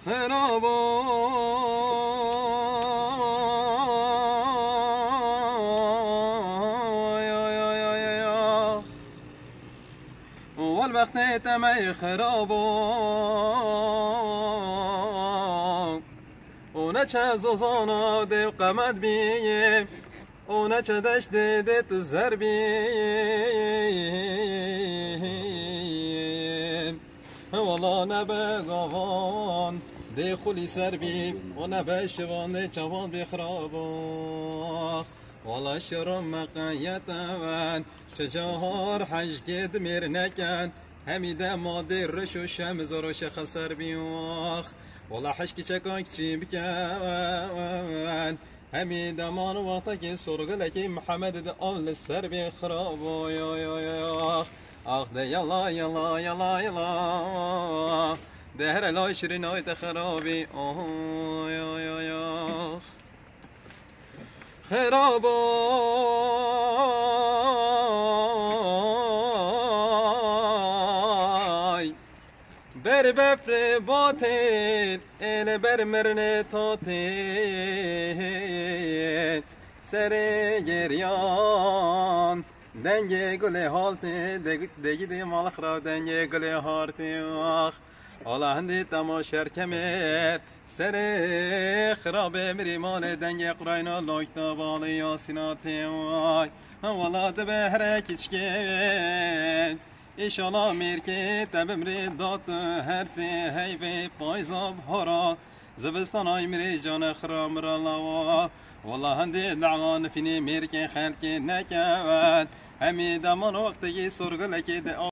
خرابا والوقت تمي خرابا ونچه زوزانا دي قمد بيه ونچه دشت دي تزر بيه والله نبقوان دي خولي سر بيه ونبشوان دي چوان بخرابا والله شرم مقايتوان شجار حج قد ميرنكن هميدا مادي رشو شمز روش خسر بيوخ والله حشكي شكاك بكان هميدا مان وقتك سرق لكي محمد دا أول السر بخرابو يو يو يو آخ دا يلا يلا يلا يلا دهر لا شريناي تخرابي يو يو يو خرابو بر بفر باتین این بر مرن تاتین سر گریان دنگ گل حالتی دگی دی مال خراب دنگ گل حالتی آلا هندی تماشر کمت سر خراب مریمان دنگ قراینا لاکتا بالی یاسیناتی والا دبهره کچکن İnşallah merke tebimri dat her se heyve payzab hara زبستان ay mire jana khram ralawa والله هندي دعوان فيني merke khalke nekavan hemi daman vaqti sorgulaki